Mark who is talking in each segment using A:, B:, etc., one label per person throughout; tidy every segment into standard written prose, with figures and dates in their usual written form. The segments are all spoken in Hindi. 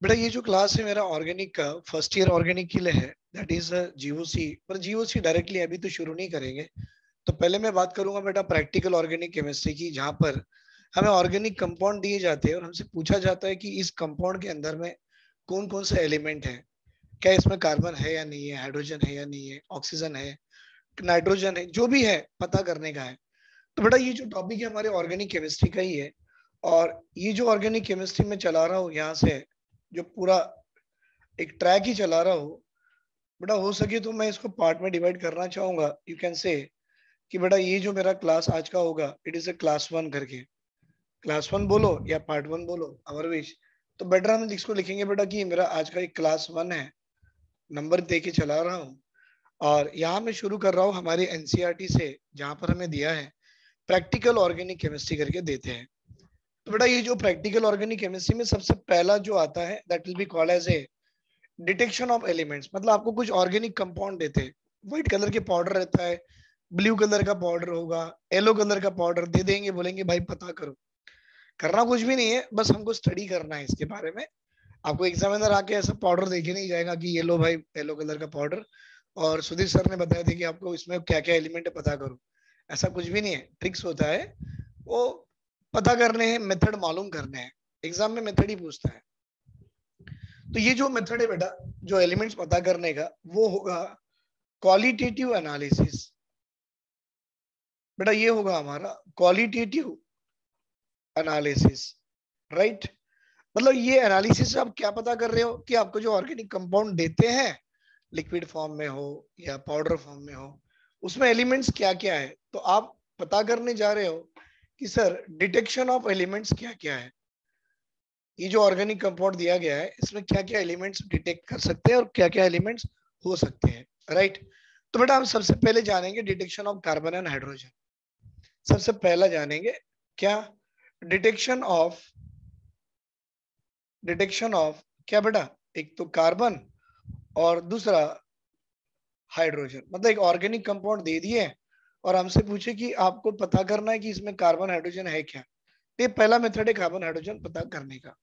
A: बेटा ये जो क्लास है मेरा ऑर्गेनिक का फर्स्ट ईयर ऑर्गेनिक के लिए है, दैट इज जीओसी। पर जीओसी डायरेक्टली अभी तो शुरू नहीं करेंगे। तो पहले मैं बात करूंगा बेटा प्रैक्टिकल ऑर्गेनिक केमिस्ट्री की, जहां पर हमें ऑर्गेनिक कंपाउंड दिए जाते हैं और हमसे पूछा जाता है कि इस कंपाउंड के अंदर में कौन कौन से एलिमेंट हैं, क्या इसमें कार्बन है या नहीं है, हाइड्रोजन है या नहीं है, ऑक्सीजन है, नाइट्रोजन है, जो भी है पता करने का है। तो बेटा ये जो टॉपिक है हमारे ऑर्गेनिक केमिस्ट्री का ही है। और ये जो ऑर्गेनिक केमिस्ट्री में चला रहा हूँ यहाँ से, जो पूरा एक ट्रैक ही चला रहा हूँ बेटा, हो सके तो मैं इसको पार्ट में डिवाइड करना चाहूंगा। यू कैन से कि बेटा ये जो मेरा क्लास आज का होगा, it is a class one करके। क्लास वन बोलो या पार्ट वन बोलो, अमर विश। तो बेटर हम इसको लिखेंगे बेटा कि मेरा आज का एक क्लास वन है, नंबर दे के चला रहा हूँ। और यहाँ मैं शुरू कर रहा हूँ हमारे एनसीईआरटी से, जहाँ पर हमें दिया है प्रैक्टिकल ऑर्गेनिक केमिस्ट्री करके देते हैं। तो बेटा ये जो प्रैक्टिकल ऑर्गेनिक केमिस्ट्री में सबसे पहला जो आता है, that will be called as a detection of elements. मतलब आपको कुछ ऑर्गेनिक कंपाउंड देते हैं, व्हाइट कलर के पाउडर रहता है, ब्लू कलर का पाउडर होगा, येलो कलर का पाउडर दे देंगे, बोलेंगे भाई पता करो। करना कुछ भी नहीं है, बस हमको स्टडी करना है इसके बारे में। आपको एग्जामिनर आके ऐसा पाउडर देखे नहीं जाएगा कि ये लो भाई येलो कलर का पाउडर, और सुधीर सर ने बताया था कि आपको इसमें क्या क्या एलिमेंट है पता करो। ऐसा कुछ भी नहीं है, ट्रिक्स होता है वो, पता करने हैं, मेथड मालूम करने हैं। एग्जाम में मेथड ही पूछता है। तो ये जो मेथड है बेटा, जो एलिमेंट्स पता करने का, वो होगा क्वालिटेटिव एनालिसिस। बेटा ये होगा हमारा क्वालिटेटिव एनालिसिस, राइट। मतलब ये एनालिसिस से आप क्या पता कर रहे हो कि आपको जो ऑर्गेनिक कंपाउंड देते हैं, लिक्विड फॉर्म में हो या पाउडर फॉर्म में हो, उसमें एलिमेंट्स क्या क्या है। तो आप पता करने जा रहे हो कि सर डिटेक्शन ऑफ एलिमेंट्स क्या क्या है। ये जो ऑर्गेनिक कंपाउंड दिया गया है, इसमें क्या क्या एलिमेंट्स डिटेक्ट कर सकते हैं और क्या क्या एलिमेंट्स हो सकते हैं, राइट। तो बेटा हम सबसे पहले जानेंगे detection of carbon and hydrogen. सबसे पहला जानेंगे क्या, डिटेक्शन ऑफ, डिटेक्शन ऑफ क्या बेटा, एक तो कार्बन और दूसरा हाइड्रोजन। मतलब एक ऑर्गेनिक कंपाउंड दे दिए और हमसे पूछे कि आपको पता करना है कि इसमें कार्बन हाइड्रोजन है क्या। तो ये पहला मेथड है कार्बन हाइड्रोजन पता करने का।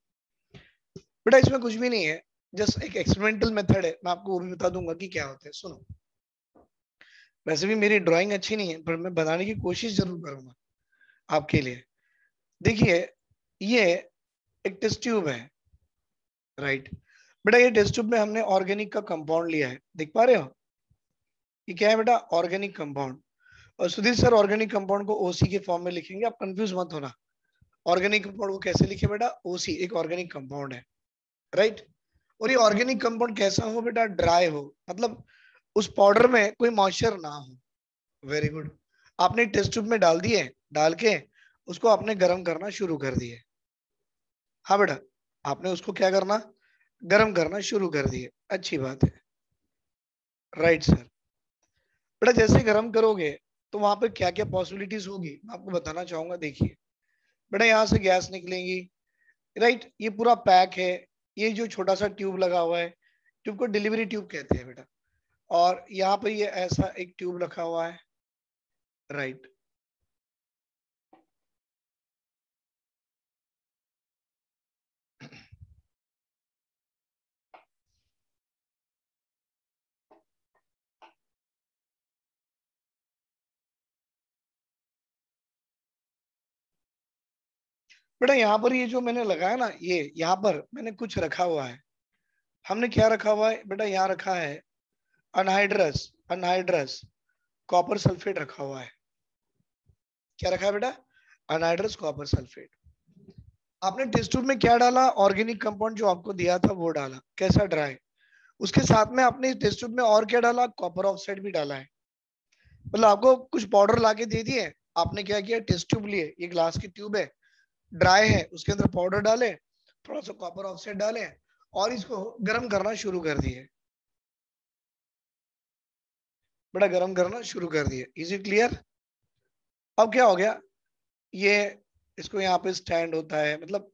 A: बेटा इसमें कुछ भी नहीं है, जस्ट एक एक्सपेरिमेंटल मेथड है। मैं आपको वो भी बता दूंगा कि क्या होता है, सुनो। वैसे भी मेरी ड्राइंग अच्छी नहीं है, पर मैं बनाने की कोशिश जरूर करूंगा आपके लिए। देखिए ये एक टेस्ट ट्यूब है, राइट। बेटा ये टेस्ट ट्यूब में हमने ऑर्गेनिक का कंपाउंड लिया है, देख पा रहे हो। ये क्या है बेटा, ऑर्गेनिक कंपाउंड। और सुधीर सर ऑर्गेनिक कंपाउंड को ओसी के फॉर्म में लिखेंगे, आप कंफ्यूज मत होना। ऑर्गेनिक कंपाउंड को कैसे लिखे बेटा, ओसी, एक ऑर्गेनिक कंपाउंड है, राइट। और ये ऑर्गेनिक कंपाउंड कैसा हो बेटा, ड्राई हो, मतलब उस पाउडर में कोई मॉइस्चर ना हो। Very good. आपने टेस्ट ट्यूब में डाल दिए, डाल के उसको आपने गर्म करना शुरू कर दिए। हाँ बेटा, आपने उसको क्या करना, गर्म करना शुरू कर दिए, अच्छी बात है, राइट सर। बेटा जैसे गर्म करोगे तो वहां पे क्या क्या पॉसिबिलिटीज होगी मैं आपको बताना चाहूंगा। देखिए बेटा यहाँ से गैस निकलेंगी, राइट। ये पूरा पैक है, ये जो छोटा सा ट्यूब लगा हुआ है, ट्यूब को डिलीवरी ट्यूब कहते हैं बेटा। और यहाँ पर ये ऐसा एक ट्यूब रखा हुआ है, राइट। बेटा यहाँ पर ये जो मैंने लगाया ना, ये यहाँ पर मैंने कुछ रखा हुआ है। हमने क्या रखा हुआ है बेटा, यहाँ रखा है अनहाइड्रस, अनहाइड्रस कॉपर सल्फेट रखा हुआ है। क्या रखा है बेटा, अनहाइड्रस कॉपर सल्फेट। आपने टेस्ट ट्यूब में क्या डाला, ऑर्गेनिक कंपाउंड जो आपको दिया था वो डाला, कैसा, ड्राई। उसके साथ में आपने टेस्ट ट्यूब में और क्या डाला, कॉपर ऑक्साइड भी डाला है। मतलब आपको कुछ पाउडर लाके दे दिए, आपने क्या किया, टेस्ट ट्यूब लिए, ये ग्लास की ट्यूब है, ड्राई है, उसके अंदर पाउडर डाले, थोड़ा सा कॉपर ऑक्साइड डाले और इसको गर्म करना शुरू कर दिए। बड़ा गर्म करना शुरू कर दिए, इज इट क्लियर। अब क्या हो गया, ये इसको यहाँ पे स्टैंड होता है, मतलब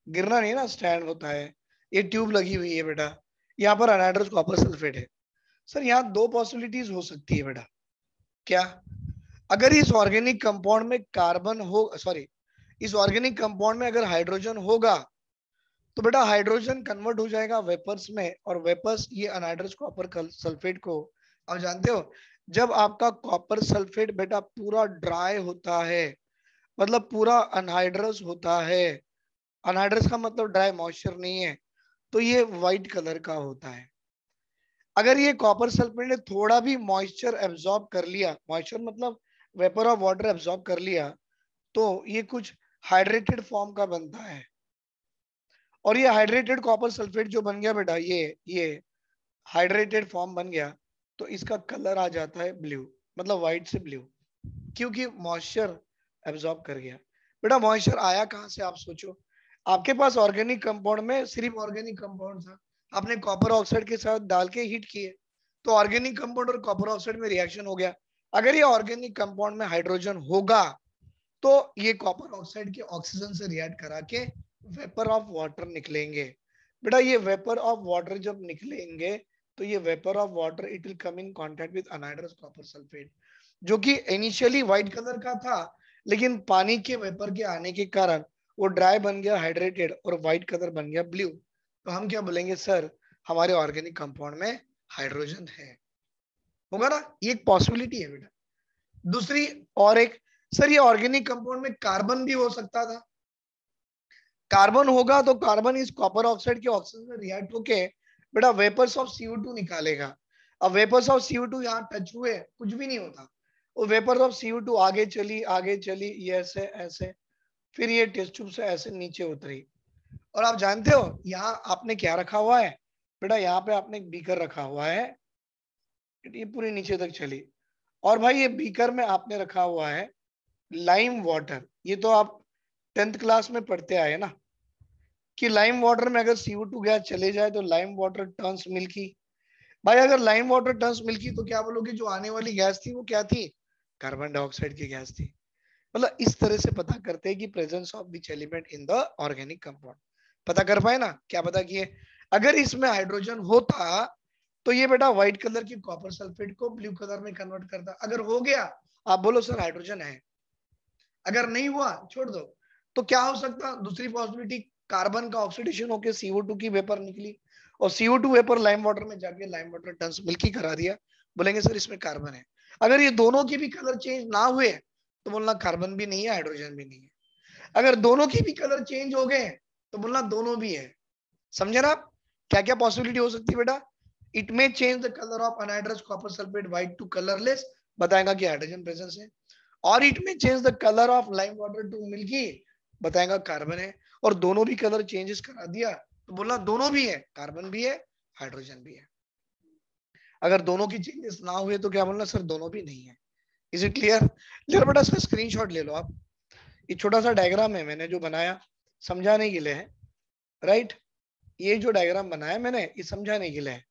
A: गिरना नहीं ना, स्टैंड होता है। ये ट्यूब लगी हुई है बेटा, यहाँ पर अनहाइड्रस कॉपर सल्फेट है। सर यहाँ दो पॉसिबिलिटीज हो सकती है बेटा। क्या, अगर इस ऑर्गेनिक कंपाउंड में कार्बन हो, सॉरी, इस ऑर्गेनिक कंपाउंड में अगर हाइड्रोजन होगा तो बेटा हाइड्रोजन कन्वर्ट हो जाएगा वेपर्स में, और वेपर्स ये अनहाइड्रस कॉपर सल्फेट को, आप जानते हो जब आपका कॉपर सल्फेट बेटा पूरा ड्राई होता है, मतलब पूरा अनहाइड्रस होता है, अनहाइड्रस का मतलब ड्राई मॉइस्चर नहीं है, तो ये व्हाइट कलर का होता है। अगर ये कॉपर सल्फेट ने थोड़ा भी मॉइस्चर एब्जॉर्ब कर लिया, मॉइस्चर मतलब वेपर ऑफ वाटर एब्जॉर्ब कर लिया, तो ये कुछ हाइड्रेटेड फॉर्म का बनता है। और ये हाइड्रेटेड कॉपर सल्फेट जो बन गया बेटा, ये हाइड्रेटेड फॉर्म बन गया, तो इसका कलर आ जाता है ब्लू, मतलब व्हाइट से ब्लू, क्योंकि मॉइस्चर एब्जॉर्ब कर गया। बेटा मॉइस्चर आया कहां से, आप सोचो। आपके पास ऑर्गेनिक कंपाउंड में सिर्फ ऑर्गेनिक कंपाउंड था, आपने कॉपर ऑक्साइड के साथ डाल के हीट किए, तो ऑर्गेनिक कंपाउंड और कॉपर ऑक्साइड में रिएक्शन हो गया। अगर ये ऑर्गेनिक कंपाउंड में हाइड्रोजन होगा, तो ये कॉपर ऑक्साइड के ऑक्सीजन से रिएक्ट करा के वेपर ऑफ वाटर निकलेंगे। बेटा ये वेपर ऑफ वाटर जब निकलेंगे, तो ये vapour of water it will come in contact with anhydrous copper sulphate, जो कि इनिशियली व्हाइट कलर का था, लेकिन पानी के वेपर के आने के कारण वो ड्राई बन गया, हाइड्रेटेड, और व्हाइट कलर बन गया ब्लू। तो हम क्या बोलेंगे सर, हमारे ऑर्गेनिक कंपाउंड में हाइड्रोजन है। होगा ना, ये एक पॉसिबिलिटी है बेटा। दूसरी और एक, सर ये ऑर्गेनिक कंपाउंड में कार्बन भी हो सकता था। कार्बन होगा तो कार्बन इस कॉपर ऑक्साइड के ऑक्सीजन में रिएक्ट होके बेटा वेपर्स ऑफ CO2 निकालेगा। अब वेपर्स ऑफ CO2 यहाँ टच हुए कुछ भी नहीं होता, वो वेपर्स ऑफ CO2 आगे चली ये ऐसे ऐसे, फिर ये टेस्ट ट्यूब से ऐसे नीचे उतरी। और आप जानते हो यहाँ आपने क्या रखा हुआ है बेटा, यहाँ पे आपने एक बीकर रखा हुआ है, ये पूरी नीचे तक चली। और भाई ये बीकर में आपने रखा हुआ है लाइम वाटर। ये तो आप 10th क्लास में पढ़ते आए ना, कि लाइम वाटर में अगर CO2 गैस चले जाए तो लाइम वाटर टर्न्स मिल्की। भाई अगर लाइम वाटर टर्न्स मिल्की तो क्या बोलोगे, जो आने वाली गैस थी वो क्या थी, कार्बन डाइऑक्साइड की गैस थी। मतलब इस तरह से पता करते हैं कि presence of which element in the organic compound. पता कर पाए ना, क्या पता किए। अगर इसमें हाइड्रोजन होता तो ये बेटा व्हाइट कलर की कॉपर सल्फेट को ब्लू कलर में कन्वर्ट करता। अगर हो गया, आप बोलो सर हाइड्रोजन है। अगर नहीं हुआ छोड़ दो। तो क्या हो सकता, दूसरी पॉसिबिलिटी, कार्बन का ऑक्सीडेशन होकर CO2 की वेपर निकली, और CO2 वेपर लाइम वाटर में जाके लाइम वाटर टर्न्स मिल्की करा दिया, बोलेंगे सर इसमें कार्बन है। अगर ये दोनों के भी कलर चेंज ना हुए तो बोलना कार्बन भी नहीं है, हाइड्रोजन भी नहीं है। अगर दोनों के भी कलर चेंज हो गए तो बोलना दोनों भी है। समझे ना आप, क्या क्या पॉसिबिलिटी हो सकती है बेटा। It may change the colour of anhydrous copper sulphate white to colourless, बताएगा कि हाइड्रोजन प्रेजेंस है। और it may change the colour of lime water to milky, बताएगा कार्बन है। और दोनों भी कलर चेंजेस करा दिया तो बोलना दोनों भी है, कार्बन भी है, हाइड्रोजन भी है। अगर दोनों की चेंजेस ना हुए तो क्या बोलना सर दोनों भी नहीं है। Is it clear. क्लियर बेटा, इसका स्क्रीनशॉट ले लो आप। ये छोटा सा डायग्राम है मैंने जो बनाया, समझाने के लिए है, राइट। ये जो डायग्राम बनाया मैंने ये समझाने के लिए है।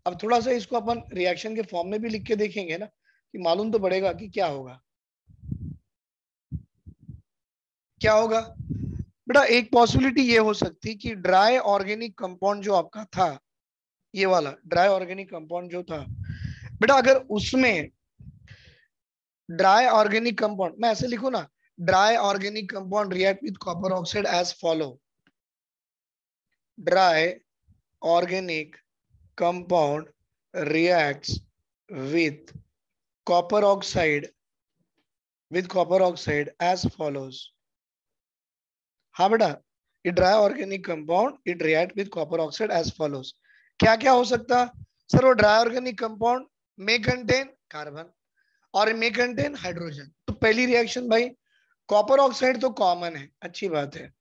A: अब थोड़ा सा इसको अपन रिएक्शन के फॉर्म में भी लिख के देखेंगे ना, कि मालूम तो पड़ेगा कि क्या होगा। क्या होगा बेटा, एक पॉसिबिलिटी ये हो सकती कि ड्राई ऑर्गेनिक कंपाउंड जो आपका था, ये वाला ड्राई ऑर्गेनिक कंपाउंड जो था बेटा, अगर उसमें ड्राई ऑर्गेनिक कंपाउंड, मैं ऐसे लिखू ना, dry organic compound react with copper oxide as follow. Dry organic compound reacts with copper oxide as follows। हाँ बेटा, ये dry organic compound it react with copper oxide as follows. क्या क्या हो सकता सर, वो dry organic compound may contain carbon और में कंटेन हाइड्रोजन। तो पहली रिएक्शन भाई, कॉपर ऑक्साइड तो कॉमन है, अच्छी बात है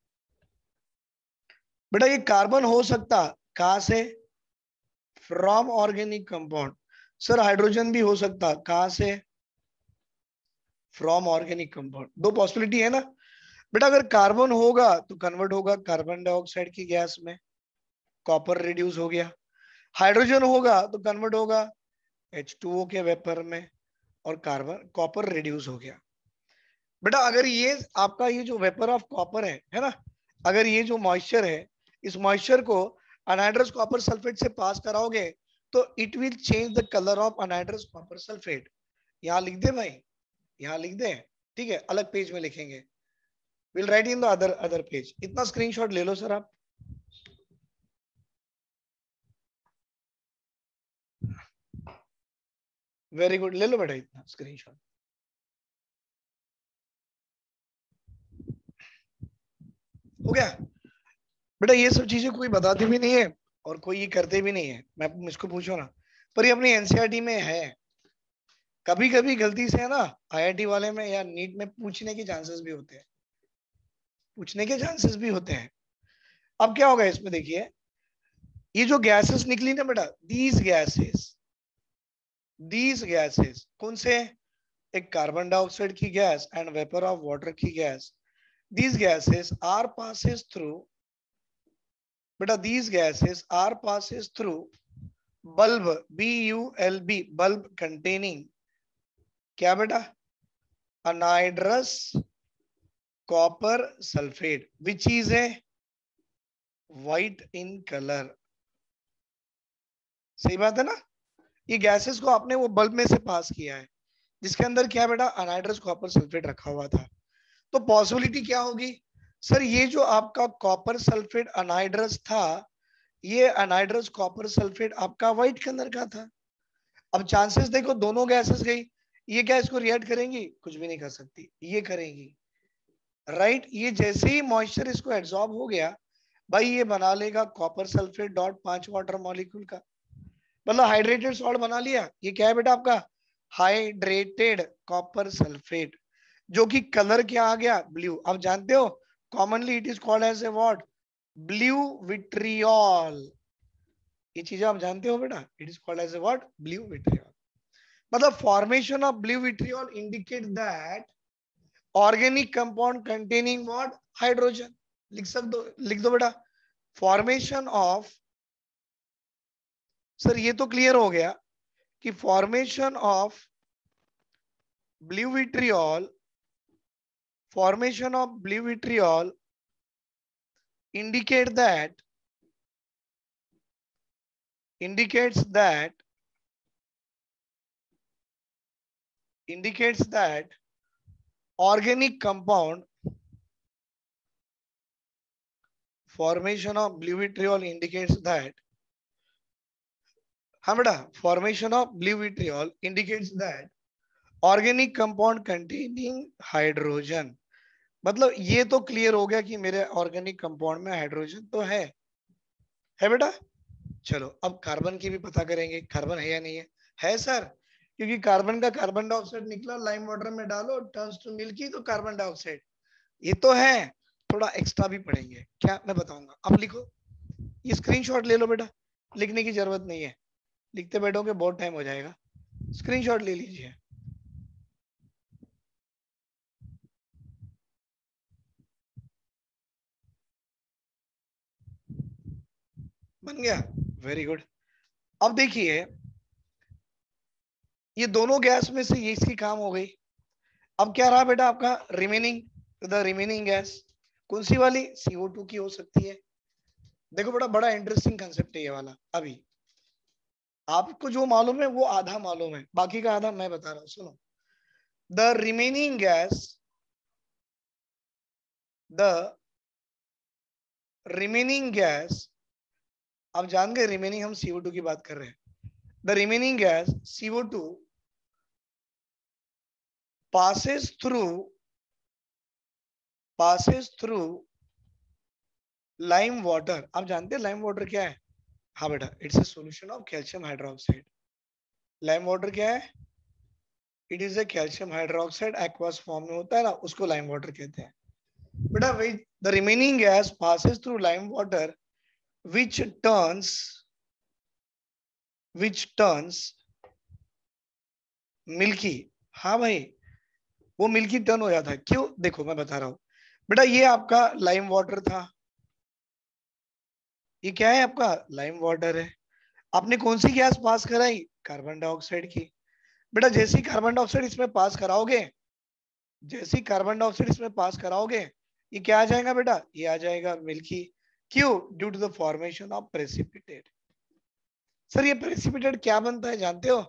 A: बेटा। ये कार्बन हो सकता कहां से, from organic compound. Sir hydrogen भी हो सकता कहां से, फ्रॉम ऑर्गेनिक कंपाउंड। दो पॉसिबिलिटी है ना बेटा। अगर कार्बन होगा तो कन्वर्ट होगा कार्बन डाइऑक्साइड की गैस में, कॉपर रिड्यूस हो गया। हाइड्रोजन होगा तो कन्वर्ट होगा H2O के वेपर में, और कार्बन कॉपर रिड्यूस हो गया। बेटा अगर ये आपका ये जो वेपर ऑफ कॉपर है ना, अगर ये जो मॉइस्चर है, इस मॉइस्चर को अनहाइड्रस कॉपर सल्फेट से पास कराओगे तो it will change the colour of anhydrous copper sulphate. यहाँ लिख दे भाई, यहाँ लिख दे, ठीक है, अलग पेज में लिखेंगे। Will write in the other page. इतना स्क्रीनशॉट ले लो सर आप। वेरी गुड, ले लो बेटा इतना स्क्रीनशॉट। हो गया बेटा, ये सब चीजें कोई बताते भी नहीं है और कोई ये करते भी नहीं है, मैं मुझको पूछो ना, पर ये अपनी एनसीईआरटी में है। कभी कभी गलती से है ना, आईआईटी वाले में या नीट में पूछने के चांसेस भी होते हैं, पूछने के चांसेस भी होते हैं। अब क्या होगा इसमें देखिए, ये जो गैसेस निकली ना बेटा, दीज गैसेस कौन से, एक कार्बन डाइऑक्साइड की gas and vapour of water की gas, these gases are passes through beta these gases are passes through bulb, bulb, bulb containing क्या बेटा, anhydrous copper sulfate which is a white in color। सही बात है ना, ये गैसेस को आपने वो बल्ब में से पास किया है जिसके अंदर क्या बेटा, अनहाइड्रस कॉपर सल्फेट रखा हुआ था। तो पॉसिबिलिटी क्या होगी सर, ये जो आपका कॉपर सल्फेट अनहाइड्रस था, ये अनहाइड्रस कॉपर सल्फेट आपका व्हाइट कलर का था। अब चांसेस देखो, दोनों गैसेस गई, ये क्या इसको रिएक्ट करेंगी, कुछ भी नहीं कर सकती, ये करेंगी राइट। ये जैसे ही मॉइस्चर इसको एब्जॉर्ब हो गया भाई, ये बना लेगा copper sulphate dot 5 water molecule का, मतलब हाइड्रेटेड सॉल्ट बना लिया। ये क्या है बेटा आपका, हाइड्रेटेड कॉपर सल्फेट, जो कि कलर क्या आ गया, ब्लू। अब जानते हो commonly it is called as a what, blue vitriol. ये चीजें आप जानते हो बेटा, it is called as a what, blue vitriol. मतलब formation of blue vitriol indicate that organic compound containing what, hydrogen. लिख दो बेटा, फॉर्मेशन ऑफ, सर ये तो क्लियर हो गया कि formation of blue vitriol, formation of blue vitriol indicate that indicates that indicates that organic compound, formation of blue vitriol indicates that, हाँ बेटा, formation of blue vitriol indicates that organic compound containing hydrogen। मतलब ये तो क्लियर हो गया कि मेरे ऑर्गेनिक कंपाउंड में हाइड्रोजन तो है बेटा। चलो अब कार्बन की भी पता करेंगे, कार्बन है या नहीं है सर, क्योंकि कार्बन का कार्बन डाइऑक्साइड निकला, लाइम वाटर में डालो टर्न्स टू मिल्की, तो कार्बन डाइऑक्साइड ये तो है। थोड़ा एक्स्ट्रा भी पढ़ेंगे, क्या मैं बताऊंगा, अब लिखो, ये स्क्रीनशॉट ले लो बेटा, लिखने की जरूरत नहीं है, लिखते बैठोगे बहुत टाइम हो जाएगा, स्क्रीनशॉट ले लीजिए। बन गया, वेरी गुड। अब देखिए, ये दोनों गैस में से ये इसकी काम हो गई। अब क्या रहा बेटा आपका रिमेनिंग, द रिमेनिंग गैस कौन सी वाली, CO2 की हो सकती है। देखो बेटा, बड़ा इंटरेस्टिंग कंसेप्ट है ये वाला। अभी आपको जो मालूम है वो आधा मालूम है, बाकी का आधा मैं बता रहा हूं, सुनो। The remaining gas, the remaining gas, आप जान गए रिमेनिंग, हम CO2 की बात कर रहे हैं। The remaining gas CO2 passes through lime water. आप जानते हैं लाइम वाटर क्या है, हाँ बेटा, it's a solution of calcium hydroxide. Lime water क्या है, it is a calcium hydroxide, aqueous form में होता है ना, उसको लाइम वाटर कहते हैं बेटा। वही the remaining gas passes through lime water which turns milky. हाँ भाई, वो मिल्की टर्न हो जाता है, क्यों, देखो मैं बता रहा हूं बेटा, ये आपका लाइम वाटर था, ये क्या है आपका लाइम वाटर है। आपने कौन सी गैस पास कराई, कार्बन डाइऑक्साइड की। बेटा जैसे ही कार्बन डाइऑक्साइड इसमें पास कराओगे, जैसे ही कार्बन डाइऑक्साइड इसमें पास कराओगे, ये क्या आ जाएगा बेटा, ये आ जाएगा मिल्की। क्यों, due to the formation of precipitate. Sir ये प्रेसिपिटेट क्या बनता है जानते हो,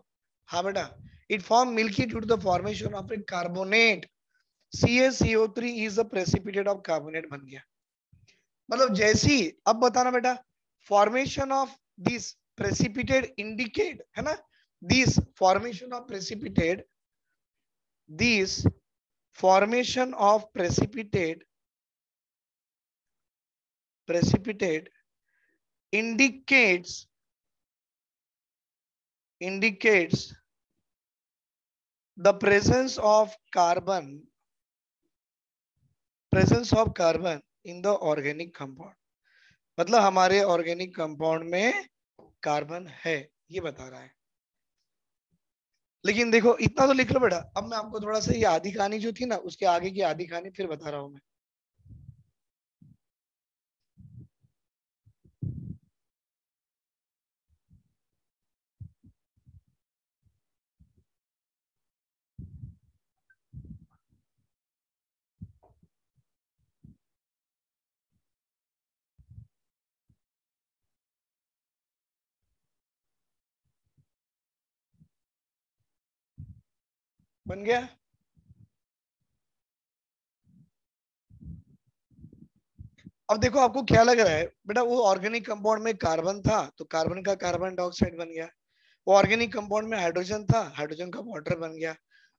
A: हाँ बेटा, it form milky due to the formation of a carbonate. CaCO3 is the precipitate of carbonate बन गया। मतलब जैसी, अब बताना बेटा, formation of this precipitate indicate है ना, This formation of precipitate, this formation of precipitate indicates the presence of carbon in the organic compound. मतलब हमारे ऑर्गेनिक कंपाउंड में कार्बन है, ये बता रहा है। लेकिन देखो इतना तो लिख लो बेटा। अब मैं आपको थोड़ा सा ये आधी कहानी जो थी ना, उसके आगे की आधी कहानी फिर बता रहा हूं मैं। बन गया? अब देखो आपको क्या लग रहा है बेटा, वो ऑर्गेनिक कंपाउंड में कार्बन था तो कार्बन का कार्बन डाइऑक्साइड बन गया। वो ऑर्गेनिक कंपाउंड में हाइड्रोजन था, हाइड्रोजन का वाटर बन गया।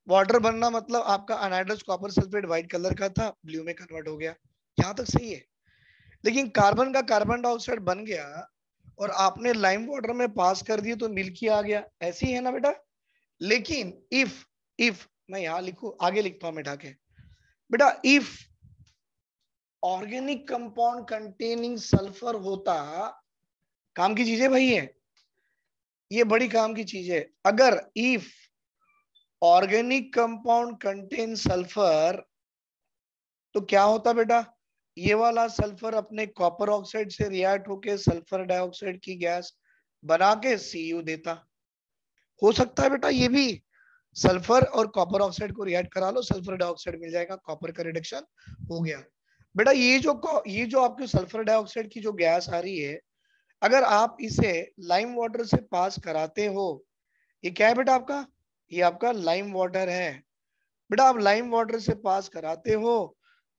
A: वाटर बनना मतलब आपका anhydrous copper sulphate white colour का था, ब्लू में कन्वर्ट हो गया। यहाँ तक सही है। लेकिन कार्बन का कार्बन डाइऑक्साइड बन गया और आपने लाइम वाटर में पास कर दिया तो मिल्की आ गया, ऐसे ही है ना बेटा। लेकिन इफ मैं यहाँ लिखू, आगे लिखता हूं मिटा के बेटा, if organic compound containing sulphur होता, काम की चीज है भाई ये बड़ी काम की चीज है। अगर if organic compound contain sulphur तो क्या होता बेटा, ये वाला सल्फर अपने कॉपर ऑक्साइड से रिएक्ट होके सल्फर डाइऑक्साइड की गैस बना के सीयू देता। हो सकता है बेटा ये भी, सल्फर और कॉपर ऑक्साइड को रिएक्ट करा लो, सल्फर डाइऑक्साइड मिल जाएगा, कॉपर का रिडक्शन हो गया। बेटा ये जो आपके सल्फर डाइऑक्साइड की जो गैस आ रही है, अगर आप इसे लाइम वाटर से पास कराते हो, ये क्या है बेटा आपका, ये आपका लाइम वाटर है। बेटा आप लाइम वाटर से पास कराते हो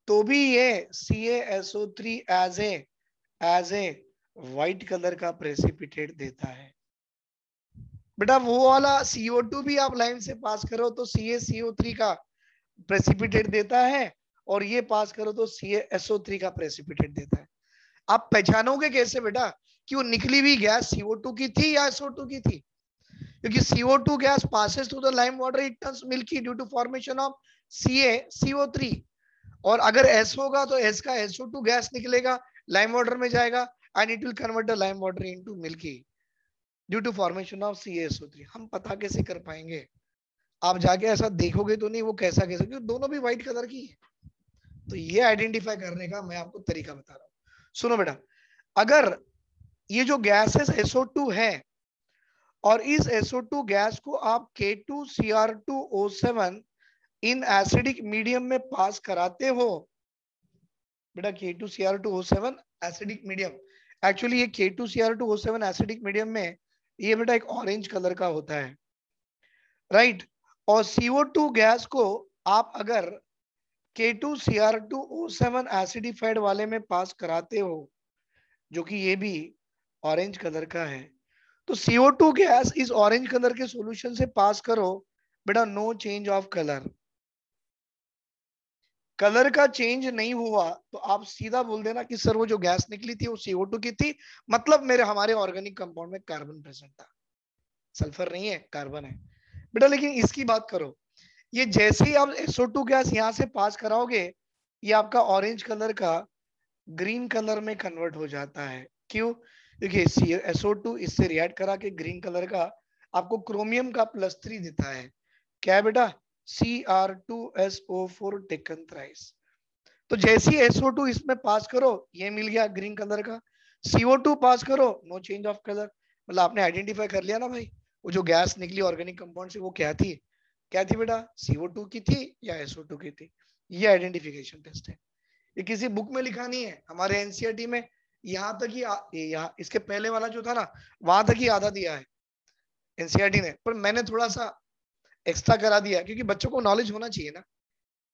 A: तो भी ये CaSO3 as a white colour का प्रेसिपिटेट देता है। बेटा वो वाला CO2 भी आप लाइम से पास करो तो CaCO3 का प्रेसिपिटेट देता है, और ये पास करो तो CaSO3 का प्रेसिपिटेट देता है। आप पहचानोगे कैसे बेटा कि वो निकली हुई गैस CO2 की थी या SO2 की थी? क्योंकि CO2 gas passes through the lime water, it turns milky due to formation of CaCO3। और अगर S होगा तो S का SO2 गैस निकलेगा, लाइम वाटर में जाएगा and it will convert the lime water into milky due to formation of CaSO3। हम पता कैसे कर पाएंगे? आप जाके ऐसा देखोगे तो नहीं वो कैसा कैसा, क्योंकि दोनों भी व्हाइट कलर की है। तो ये आइडेंटिफाई करने का मैं आपको तरीका बता रहा हूँ। सुनो बेटा, अगर ये जो गैस है SO2 है और इस SO2 गैस को आप K2Cr2O7 इन एसिडिक मीडियम में पास कराते हो, बेटा K2Cr2O7 एसिडिक मीडियम, एक्चुअली ये K2Cr2O7 एसिडिक मीडियम में ये बेटा एक ऑरेंज कलर का होता है, राइट। और CO2 गैस को आप अगर K2Cr2O7 एसिडिफाइड वाले में पास कराते हो, जो कि ये भी ऑरेंज कलर का है, तो CO2 गैस इस ऑरेंज कलर के सॉल्यूशन से पास करो बेटा, no change of colour, colour का चेंज नहीं हुआ तो आप सीधा बोल देना कि सर वो जो गैस निकली थी वो CO2 की थी, मतलब मेरे हमारे ऑर्गेनिक कंपाउंड में कार्बन प्रेजेंट था, सल्फर नहीं है कार्बन है बेटा। लेकिन इसकी बात करो, ये जैसे ही आप SO2 गैस यहां से पास कराओगे, ये आपका ऑरेंज कलर का ग्रीन कलर में कन्वर्ट हो जाता है। क्यों? देखिए SO2 इससे रिएक्ट करा के ग्रीन कलर का आपको क्रोमियम का +3 देता है। क्या है बेटा? Cr2SO4 taken thrice. तो जैसी SO2 इसमें पास करो, ये मिल गया ग्रीन कलर का, CO2 पास करो, नो चेंज ऑफ कलर। मतलब आपने आइडेंटिफाई कर लिया ना भाई, वो जो गैस निकली ऑर्गेनिक कंपाउंड से वो क्या थी, क्या थी बेटा, CO2 की थी या SO2 की थी। ये आइडेंटिफिकेशन टेस्ट है, ये किसी बुक में लिखा नहीं है, हमारे एनसीईआरटी में यहाँ तक ही यहाँ इसके पहले वाला जो था ना, वहां तक ही आधा दिया है एनसीईआरटी ने, पर मैंने थोड़ा सा एक्स्ट्रा करा दिया क्योंकि बच्चों को नॉलेज होना चाहिए ना।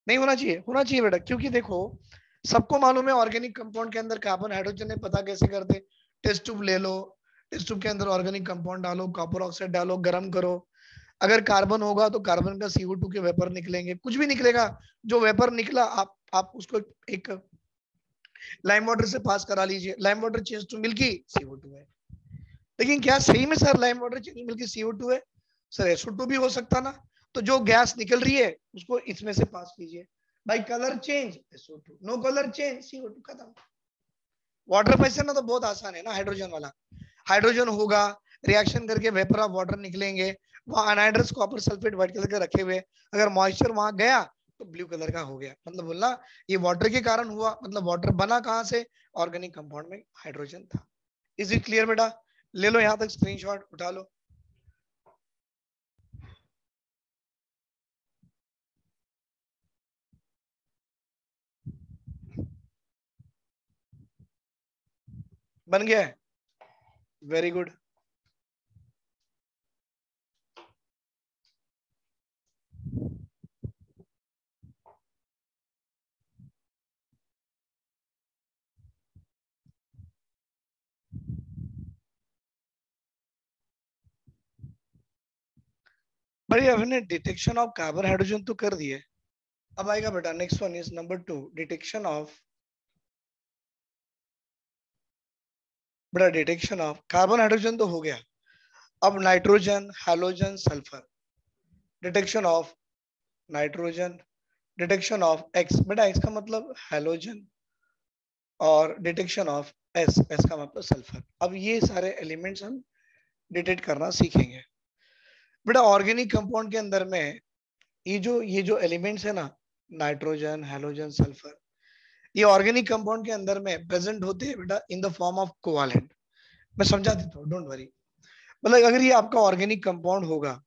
A: नहीं होना चाहिए? होना चाहिए बेटा, क्योंकि देखो सबको मालूम है ऑर्गेनिक कंपाउंड के अंदर कार्बन हाइड्रोजन है, पता कैसे करते, टेस्ट ट्यूब ले लो, टेस्ट ट्यूब के अंदर ऑर्गेनिक कंपाउंड डालो, कॉपर ऑक्साइड डालो, गर्म करो। अगर कार्बन होगा तो कार्बन का CO2 के वेपर निकलेंगे, कुछ भी निकलेगा। जो वेपर निकला आप उसको एक लाइम वाटर से पास करा लीजिए, lime water change to milky CO2 है। लेकिन क्या सही में sir lime water change milky CO2 है? सर SO2 भी हो सकता ना। तो जो गैस निकल रही है उसको इसमें से पास कीजिए। भाई colour change SO2, no colour change CO2, खत्म। वाटर फेस ना तो बहुत आसान है ना, हाइड्रोजन वाला। हाइड्रोजन होगा, रिएक्शन करके वेपर ऑफ वाटर निकलेंगे। वहां anhydrous copper sulphate white colour के रखे हुए, अगर मॉइस्चर वहां गया तो ब्लू कलर का हो गया। मतलब बोलना ये वाटर के कारण हुआ, मतलब वाटर बना कहां से? ऑर्गेनिक कंपाउंड में हाइड्रोजन था। इज इट क्लियर बेटा? ले लो यहां तक स्क्रीनशॉट उठा लो। बन गया है? Very good. भाई हमने डिटेक्शन ऑफ कार्बन हाइड्रोजन तो कर दिए। अब आएगा बेटा next one is number 2, detection of, बेटा डिटेक्शन ऑफ कार्बन हाइड्रोजन तो हो गया। अब nitrogen, halogen, sulphur, detection of nitrogen, detection of x, बेटा एक्स का मतलब हैलोजन, और डिटेक्शन ऑफ एस, एस का मतलब सल्फर। अब ये सारे एलिमेंट्स हम डिटेक्ट करना सीखेंगे। बेटा ऑर्गेनिक कंपाउंड के अंदर में ये जो एलिमेंट्स है ना, नाइट्रोजन, हैलोजन, सल्फर, ये ऑर्गेनिक कंपाउंड के अंदर में प्रेजेंट होते हैं बेटा in the form of covalent. मैं समझा देता हूँ, डोंट वरी। मतलब अगर ये आपका ऑर्गेनिक कंपाउंड होगा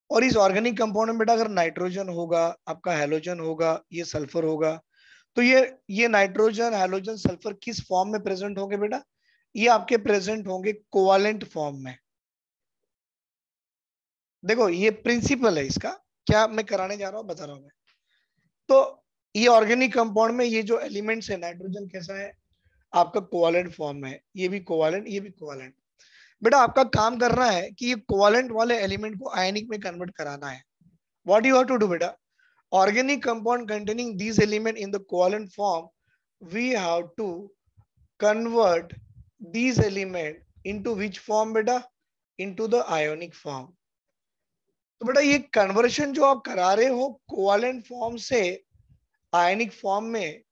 A: और इस ऑर्गेनिक कंपाउंड में बेटा अगर नाइट्रोजन होगा, आपका हैलोजन होगा, ये सल्फर होगा, तो ये नाइट्रोजन, हैलोजन, सल्फर किस फॉर्म में प्रेजेंट होंगे बेटा? ये आपके प्रेजेंट होंगे कोवालेंट फॉर्म में। देखो ये प्रिंसिपल है इसका, क्या मैं कराने जा रहा हूं बता रहा हूं मैं। तो ये ऑर्गेनिक कंपाउंड में ये जो एलिमेंट्स है, नाइट्रोजन कैसा है? आपका कोवालेंट फॉर्म में, ये भी कोवालेंट, ये भी कोवालेंट। बेटा आपका काम करना है कि ये कोवालेंट वाले एलिमेंट को आयनिक में कन्वर्ट कराना है। What you have to do बेटा? Organic compound containing these elements in the covalent form, we have to convert these elements into which form beta? Into the ionic form. तो बेटा ये कन्वर्शन जो आप करा रहे हो कोवालेंट फॉर्म से आयनिक फॉर्म में,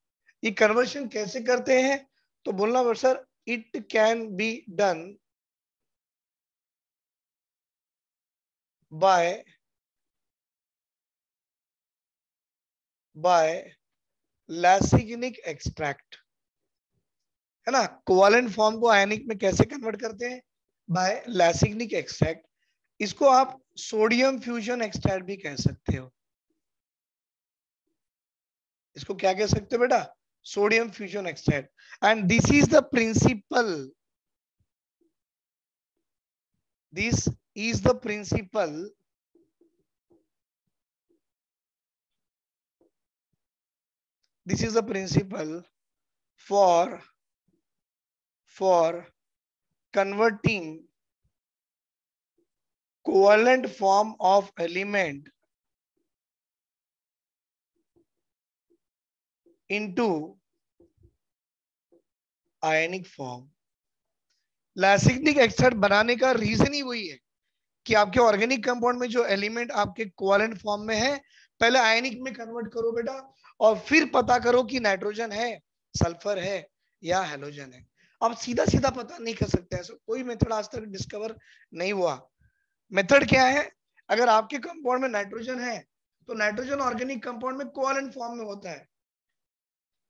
A: ये कन्वर्शन कैसे करते हैं? तो बोलना sir it can be done by lassaigne's extract, है ना। कोवालेंट फॉर्म को आयनिक में कैसे कन्वर्ट करते हैं? By lassaigne's extract. इसको आप सोडियम फ्यूजन एक्सट्रैक्ट भी कह सकते हो। इसको क्या कह सकते हो बेटा? Sodium fusion extract. And this is the principle, this is the principle this is the principle for converting covalent form of element into ionic form। लैसिग्निक एक्सट्रैक्ट बनाने का रीजन ही वही है कि आपके ऑर्गेनिक कंपाउंड में जो एलिमेंट आपके कोवेलेंट फॉर्म में है, पहले आयनिक में कन्वर्ट करो बेटा, और फिर पता करो कि नाइट्रोजन है, सल्फर है या हैलोजन है। आप सीधा सीधा पता नहीं कर सकते, ऐसा कोई मेथड आज तक डिस्कवर नहीं हुआ। मेथड क्या है? अगर आपके कंपाउंड में नाइट्रोजन है तो नाइट्रोजन ऑर्गेनिक कंपाउंड में कोवेलेंट फॉर्म में होता है,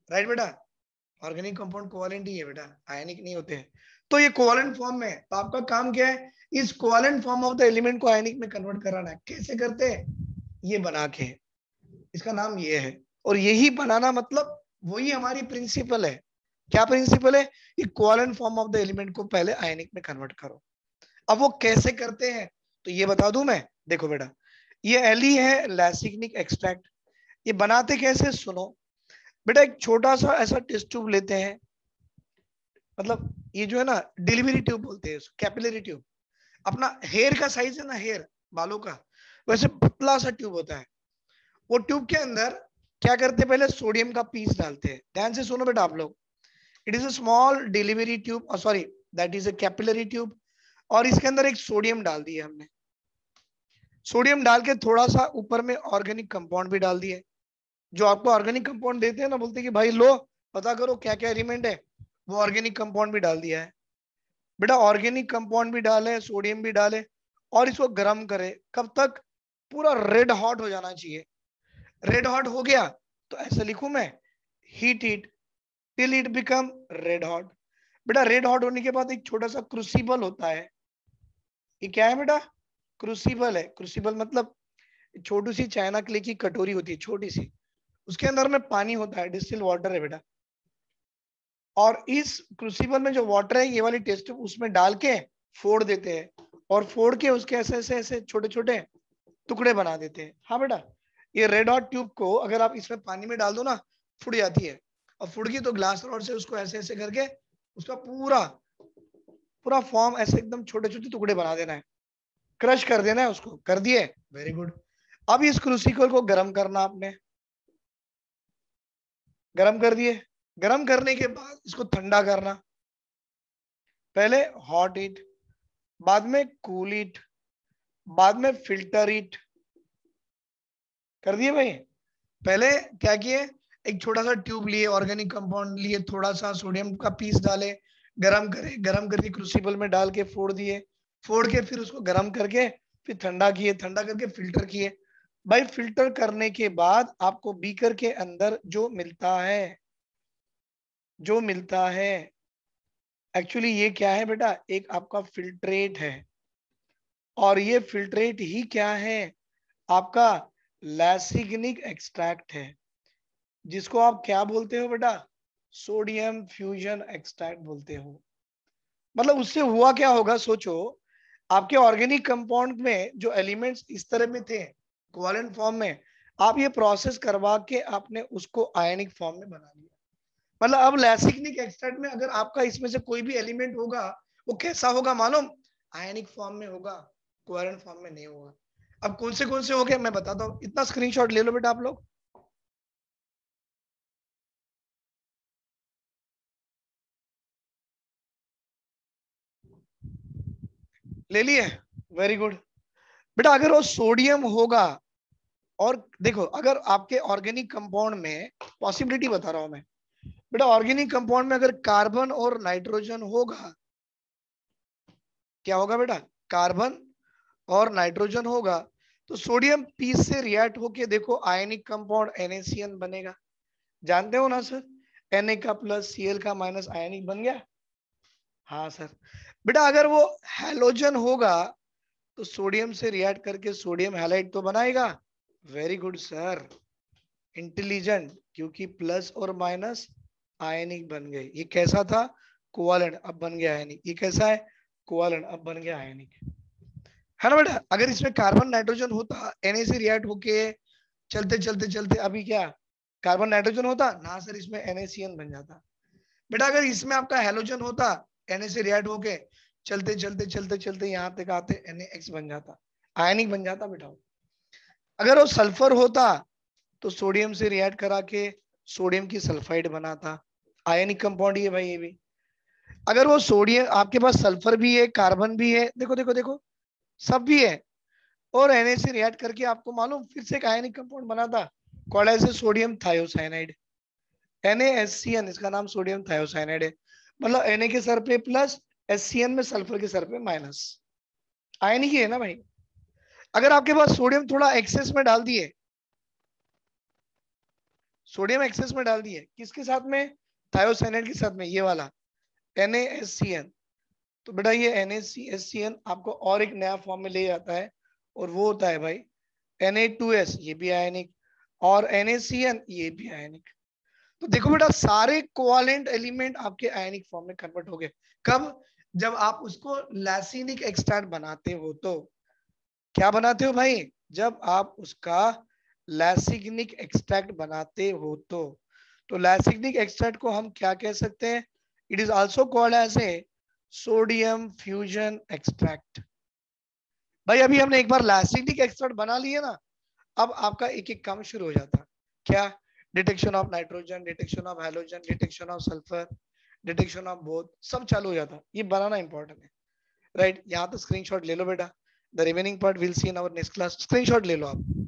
A: राइट बेटा? ऑर्गेनिक कंपाउंड कोवेलेंट ही है बेटा, आयनिक नहीं होते हैं। तो ये कोवेलेंट फॉर्म में है, तो आपका काम क्या है? इस covalent form of the element को आयनिक में कन्वर्ट कराना है। कैसे करते हैं? ये बना के, इसका नाम ये है। और यही बनाना मतलब वही हमारी प्रिंसिपल है। क्या प्रिंसिपल है? ये covalent form of the element को पहले आयनिक में कन्वर्ट करो। अब वो कैसे करते हैं तो ये बता दूं मैं। देखो बेटा ये एली है लैसिग्निक एक्सट्रैक्ट। ये बनाते कैसे सुनो बेटा। एक छोटा सा ऐसा टेस्ट ट्यूब लेते हैं, मतलब ये जो है ना डिलीवरी ट्यूब बोलते हैं, कैपिलरी ट्यूब। अपना हेयर का साइज है ना, हेयर बालों का, वैसे पतला सा ट्यूब होता है। वो ट्यूब के अंदर क्या करते हैं, पहले सोडियम का पीस डालते हैं। ध्यान से सुनो बेटा आप लोग, it is a small delivery tube, sorry that is a capillary tube. और इसके अंदर एक सोडियम डाल दिया हमने, सोडियम डाल के थोड़ा सा ऊपर में ऑर्गेनिक कंपाउंड भी डाल दिए। जो आपको ऑर्गेनिक कंपाउंड देते हैं ना, बोलते हैं कि भाई लो पता करो क्या क्या एलिमेंट है, वो ऑर्गेनिक कंपाउंड भी डाल दिया है। बेटा ऑर्गेनिक कंपाउंड भी डाले, सोडियम भी डाले, और इसको गर्म करे। कब तक? पूरा रेड हॉट हो जाना चाहिए। रेड हॉट हो गया तो ऐसे लिखूं मैं, heat it till it become red hot. बेटा रेड हॉट होने के बाद एक छोटा सा क्रूसिबल होता है। ये क्या है बेटा? क्रूसिबल है। क्रूसिबल मतलब छोटी सी चाइना क्ले की कटोरी होती है, छोटी सी, उसके अंदर में पानी होता है, डिस्टिल वाटर है बेटा। और इस क्रूसिबल में जो वाटर है, ये वाली टेस्ट उसमें डाल के फोड़ देते हैं, और फोड़ के उसके ऐसे ऐसे ऐसे छोटे छोटे टुकड़े बना देते हैं। हाँ बेटा, ये रेड हॉट ट्यूब को अगर आप इसमें पानी में डाल दो ना, फुट जाती है। और फुट गई तो ग्लास रॉड से उसको ऐसे ऐसे करके उसका पूरा पूरा फॉर्म ऐसे एकदम छोटे छोटे टुकड़े बना देना है, क्रश कर देना है उसको। कर दिए, वेरी गुड। अब इस क्रूसिबल को गर्म करना आपने, गर्म कर दिए। गर्म करने के बाद इसको ठंडा करना। पहले हॉट इट, बाद में कूल इट, बाद में फिल्टर इट। कर दिए भाई। पहले क्या किए, एक छोटा सा ट्यूब लिए, ऑर्गेनिक कंपाउंड लिए, थोड़ा सा सोडियम का पीस डाले, गरम करे, गरम करके क्रूसिबल में डाल के फोड़ दिए, फोड़ के फिर उसको गरम करके फिर ठंडा किए, ठंडा करके फिल्टर किए। भाई फिल्टर करने के बाद आपको बीकर के अंदर जो मिलता है, जो मिलता है एक्चुअली ये क्या है बेटा, एक आपका फिल्ट्रेट है। और ये फिल्ट्रेट ही क्या है, आपका लैसिग्निक एक्सट्रैक्ट है, जिसको आप क्या बोलते हो बेटा, सोडियम फ्यूजन एक्सट्रैक्ट बोलते हो। मतलब उससे हुआ क्या होगा, सोचो, आपके ऑर्गेनिक कंपाउंड में जो एलिमेंट्स इस तरह में थे कोवेलेंट फॉर्म में, आप ये प्रोसेस करवा के आपने उसको आयनिक फॉर्म में बना लिया। मतलब अब लैसिग्निक एक्सट्रैक्ट में अगर आपका इसमें से कोई भी एलिमेंट होगा, वो कैसा होगा मालूम? आयनिक फॉर्म में होगा, कोवेलेंट फॉर्म में नहीं होगा। अब कौन से हो गए मैं बताता हूँ, इतना स्क्रीनशॉट ले लो बेटा आप लोग। ले लिए, वेरी गुड। बेटा अगर वो सोडियम होगा, और देखो अगर आपके ऑर्गेनिक कंपाउंड में, पॉसिबिलिटी बता रहा हूं मैं बेटा, ऑर्गेनिक कंपाउंड में अगर कार्बन और नाइट्रोजन होगा, क्या होगा बेटा, कार्बन और नाइट्रोजन होगा, तो सोडियम पीस से रिएक्ट होके देखो आयनिक कंपाउंड NaCN बनेगा। जानते हो ना सर, Na का प्लस Cl का माइनस आयनिक बन गया। हाँ सर। बेटा अगर वो हैलोजन होगा, तो सोडियम से रिएक्ट करके सोडियम हैलाइड तो बनाएगा। वेरी गुड सर, इंटेलिजेंट, क्योंकि प्लस और माइनस आयनिक बन गए। ये कैसा था, कोवालेंट, अब बन गया आयनिक। ये कैसा है, कोवालेंट, अब बन गया आयनिक। है ना बेटा? अगर इसमें कार्बन नाइट्रोजन होता, Na से रिएक्ट होके चलते चलते चलते अभी क्या कार्बन नाइट्रोजन होता ना सर, इसमें NaCN बन जाता। बेटा अगर इसमें आपका हेलोजन होता, Na से रिएक्ट होके चलते चलते चलते चलते यहाँ तक आते NaX बन जाता, आयनिक बन जाता बेटा। अगर वो सल्फर होता, तो सोडियम से रिएक्ट करा के सोडियम की सल्फाइड बनाता, आयनिक कंपाउंड ही है भाई ये भी। अगर वो सोडियम, आपके पास सल्फर भी है, कार्बन भी है, देखो देखो देखो, सब भी है, और Na से रिएक्ट करके आपको मालूम फिर से एक आयनिक कंपाउंड बनाता, called as sodium thiocyanide, NaSCN, इसका नाम सोडियम थायोसाइनाइड है। मतलब Na के सर पे प्लस, SCN में सल्फर के सर पे माइनस, आयनिक ही है ना भाई। अगर आपके पास सोडियम थोड़ा एक्सेस में डाल दिए, सोडियम एक्सेस में डाल दिए, किसके साथ में, थायोसाइनाइड के साथ में, ये वाला NaSCN, तो बेटा ये NaCN आपको और एक नया फॉर्म में ले जाता है, और वो होता है भाई Na2S, ये भी आयनिक, और NaCN ये भी आयनिक। तो देखो बेटा सारे कोवालेंट एलिमेंट आपके आयनिक फॉर्म में कन्वर्ट हो गए। कब? जब आप उसको लैसिनिक एक्सट्रैक्ट बनाते हो। तो क्या बनाते हो भाई, जब आप उसका लैसिग्निक एक्सट्रैक्ट बनाते हो। तो लैसिग्निक एक्सट्रैक्ट को हम क्या कह सकते हैं, it is also called as a sodium fusion extract. भाई अभी हमने एक बार लैसिटिक एक्सट्रैक्ट बना लिए ना, अब आपका एक एक काम शुरू हो जाता है। क्या? Detection of nitrogen, detection of halogen, detection of sulphur, detection of both, सब चालू हो जाता है। ये बनाना इंपॉर्टेंट है, राइट? यहाँ तो स्क्रीनशॉट ले लो बेटा। The remaining part will see in our next class. Screenshot ले लो आप।